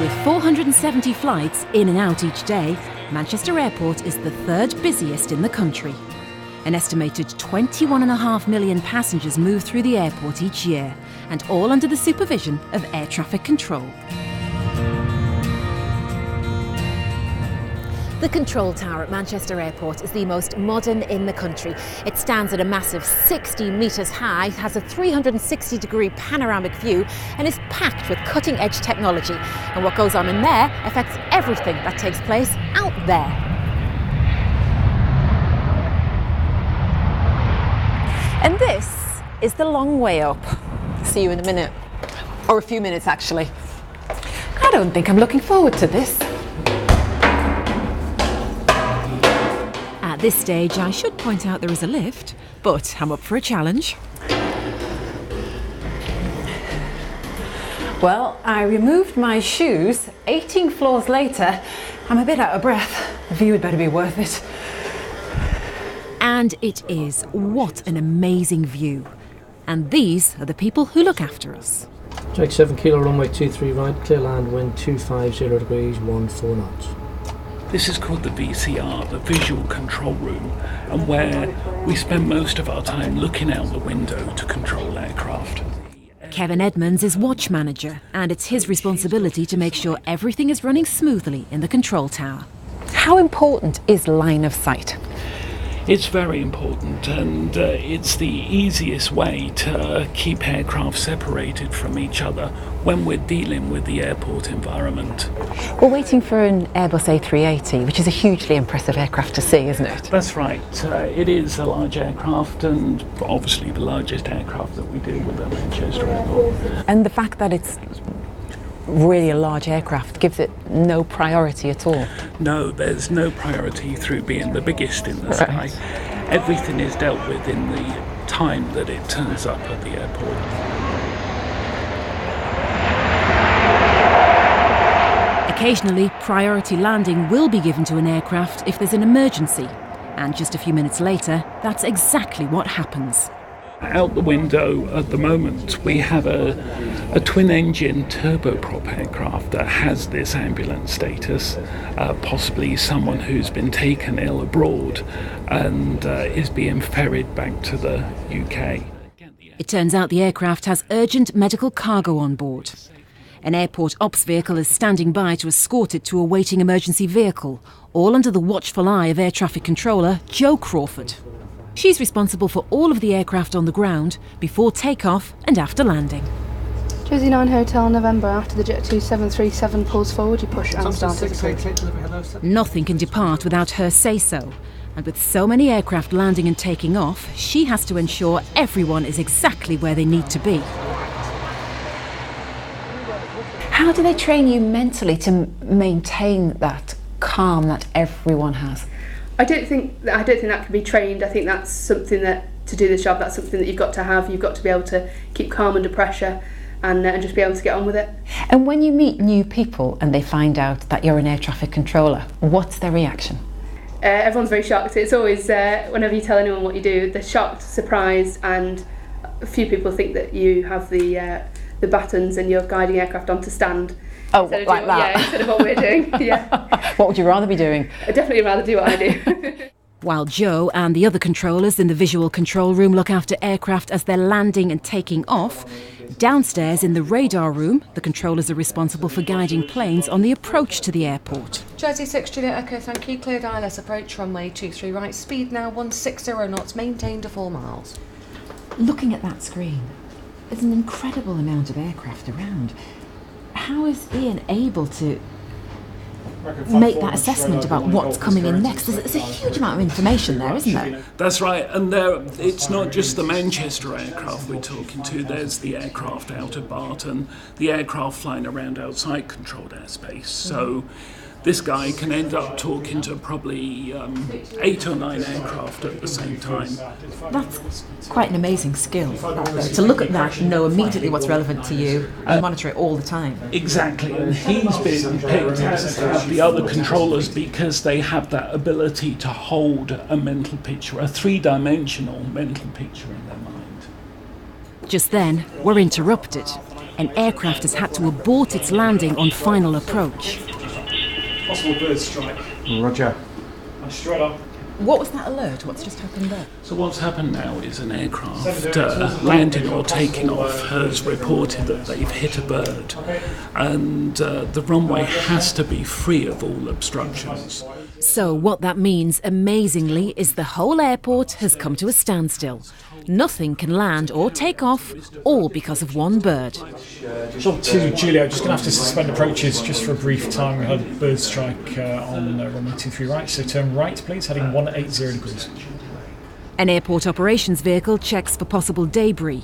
With 470 flights in and out each day, Manchester Airport is the third busiest in the country. An estimated 21.5 million passengers move through the airport each year, and all under the supervision of air traffic control. The control tower at Manchester Airport is the most modern in the country. It stands at a massive 60 metres high, has a 360-degree panoramic view and is packed with cutting-edge technology. And what goes on in there affects everything that takes place out there. And this is the long way up. See you in a minute. Or a few minutes, actually. I don't think I'm looking forward to this. At this stage, I should point out there is a lift, but I'm up for a challenge. Well, I removed my shoes. 18 floors later, I'm a bit out of breath. The view had better be worth it. And it is. What an amazing view. And these are the people who look after us. Take 7 kilo runway 23 right, clear land, wind 250 degrees, 14 knots. This is called the VCR, the Visual Control Room, and where we spend most of our time looking out the window to control aircraft. Kevin Edmonds is watch manager, and it's his responsibility to make sure everything is running smoothly in the control tower. How important is line of sight? It's very important, and it's the easiest way to keep aircraft separated from each other when we're dealing with the airport environment. We're waiting for an Airbus A380, which is a hugely impressive aircraft to see, isn't it? That's right. It is a large aircraft, and obviously the largest aircraft that we deal with at Manchester Airport. And the fact that it's really a large aircraft gives it no priority at all. No, there's no priority through being the biggest in the sky. Everything is dealt with in the time that it turns up at the airport. Occasionally, priority landing will be given to an aircraft if there's an emergency. And just a few minutes later, that's exactly what happens. Out the window at the moment, we have a twin-engine turboprop aircraft that has this ambulance status, possibly someone who's been taken ill abroad and is being ferried back to the UK. It turns out the aircraft has urgent medical cargo on board. An airport ops vehicle is standing by to escort it to a waiting emergency vehicle, all under the watchful eye of air traffic controller Jo Crawford. She's responsible for all of the aircraft on the ground before takeoff and after landing. Jersey 9 Hotel, November. After the Jet 2737 pulls forward, you push and start as approved. Nothing can depart without her say-so. And with so many aircraft landing and taking off, she has to ensure everyone is exactly where they need to be. How do they train you mentally to maintain that calm that everyone has? I don't think that can be trained. I think that's something that, to do this job, that's something that you've got to have. You've got to be able to keep calm under pressure and just be able to get on with it. And when you meet new people and they find out that you're an air traffic controller, what's their reaction? Everyone's very shocked. It's always, whenever you tell anyone what you do, they're shocked, surprised, and a few people think that you have the battens and you're guiding aircraft onto stand. Oh, like that? Yeah, instead of what we're doing, yeah. What would you rather be doing? I'd definitely rather do what I do. While Jo and the other controllers in the visual control room look after aircraft as they're landing and taking off, downstairs in the radar room, the controllers are responsible for guiding planes on the approach to the airport. Jersey 6 Juliet Echo, thank you. Cleared ILS approach, runway 23 right, speed now 160 knots, maintained to 4 miles. Looking at that screen, there's an incredible amount of aircraft around. How is Ian able to make that assessment about what's coming in next? There's a huge amount of information there, isn't there? That's right, and it's not just the Manchester aircraft we're talking to. There's the aircraft out of Barton, the aircraft flying around outside controlled airspace. So this guy can end up talking to probably 8 or 9 aircraft at the same time. That's quite an amazing skill, to look at that and know immediately what's relevant to you and monitor it all the time. Exactly, and he's been picked as the other controllers because they have that ability to hold a mental picture, a 3-dimensional mental picture in their mind. Just then, we're interrupted. An aircraft has had to abort its landing on final approach. Possible bird strike. Roger. Straight up. What was that alert? What's just happened there? So what's happened now is an aircraft landing or taking off has reported that they've hit a bird, and the runway has to be free of all obstructions. So what that means, amazingly, is the whole airport has come to a standstill. Nothing can land or take off, all because of one bird. Shot 2, Julia, just going to have to suspend approaches just for a brief time. We had a bird strike on runway 23 right, so turn right please, heading 180 degrees. An airport operations vehicle checks for possible debris.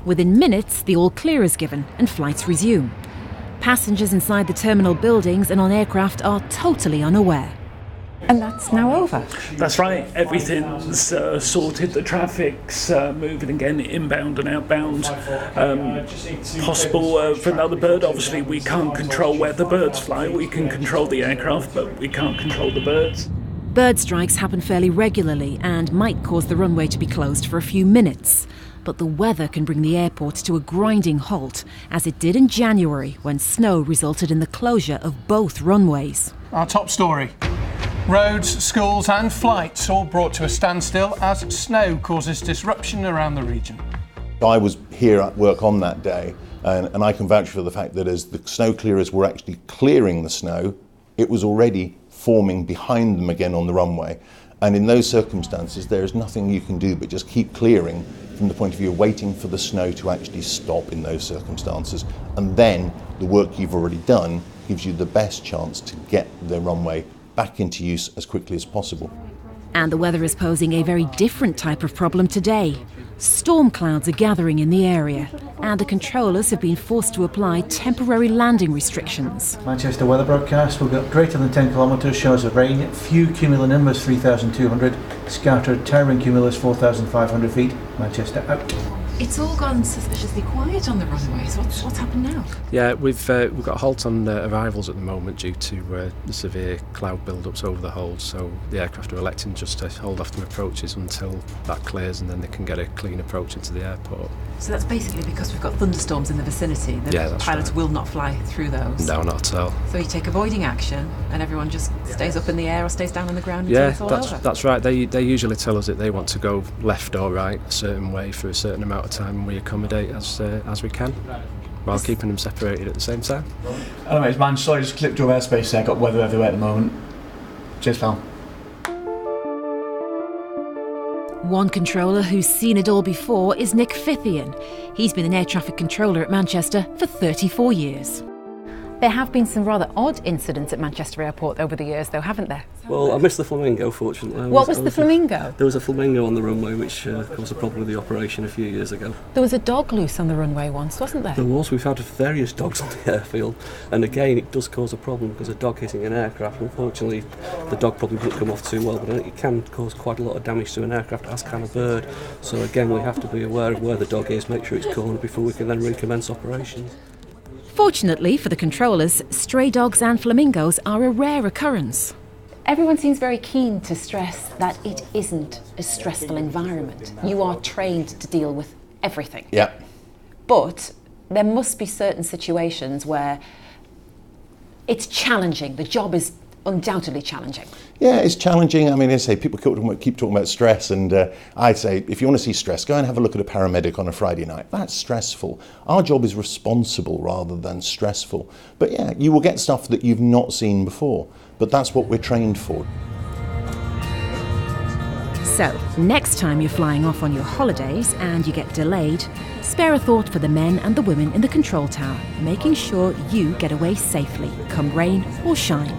Within minutes, the all clear is given and flights resume. Passengers inside the terminal buildings and on aircraft are totally unaware. And that's now over. That's right, everything's sorted, the traffic's moving again, inbound and outbound. Possible for another bird, obviously we can't control where the birds fly, we can control the aircraft, but we can't control the birds. Bird strikes happen fairly regularly and might cause the runway to be closed for a few minutes. But the weather can bring the airport to a grinding halt, as it did in January when snow resulted in the closure of both runways. Our top story. Roads, schools and flights all brought to a standstill as snow causes disruption around the region. I was here at work on that day and I can vouch for the fact that as the snow clearers were actually clearing the snow, it was already forming behind them again on the runway. And in those circumstances, there is nothing you can do but just keep clearing from the point of view of waiting for the snow to actually stop in those circumstances. And then the work you've already done gives you the best chance to get the runway back into use as quickly as possible. And the weather is posing a very different type of problem today. Storm clouds are gathering in the area, and the controllers have been forced to apply temporary landing restrictions. Manchester weather broadcast, we've got greater than 10 kilometres, showers of rain, few cumulonimbus 3,200, scattered towering cumulus 4,500 feet, Manchester out. It's all gone suspiciously quiet on the runways. What's happened now? Yeah, we've got a halt on arrivals at the moment due to the severe cloud build-ups over the hold, so the aircraft are electing just to hold off their approaches until that clears and then they can get a clean approach into the airport. So that's basically because we've got thunderstorms in the vicinity. The pilots will not fly through those. No, not at all. So you take avoiding action and everyone just stays up in the air or stays down on the ground until it's all over? That's right. They usually tell us that they want to go left or right a certain way for a certain amount of time, and we accommodate as we can while keeping them separated at the same time. Anyways, man, sorry, just clipped your airspace there, got weather everywhere at the moment. Cheers, pal. One controller who's seen it all before is Nick Fithian. He's been an air traffic controller at Manchester for 34 years. There have been some rather odd incidents at Manchester Airport over the years, though, haven't there? Well, I missed the flamingo, fortunately. What was the flamingo? There was a flamingo on the runway, which caused a problem with the operation a few years ago. There was a dog loose on the runway once, wasn't there? There was. We've had various dogs on the airfield, and again, it does cause a problem because a dog hitting an aircraft, unfortunately, the dog probably wouldn't come off too well, but it can cause quite a lot of damage to an aircraft, as can a bird. So again, we have to be aware of where the dog is, make sure it's cornered before we can then recommence operations. Fortunately for the controllers, stray dogs and flamingos are a rare occurrence. Everyone seems very keen to stress that it isn't a stressful environment. You are trained to deal with everything. Yeah. But there must be certain situations where it's challenging. The job is undoubtedly challenging. Yeah, it's challenging. I mean, I say people keep talking about stress, and I'd say if you want to see stress, go and have a look at a paramedic on a Friday night. That's stressful. Our job is responsible rather than stressful. But yeah, you will get stuff that you've not seen before, but that's what we're trained for. So, next time you're flying off on your holidays and you get delayed, spare a thought for the men and the women in the control tower, making sure you get away safely, come rain or shine.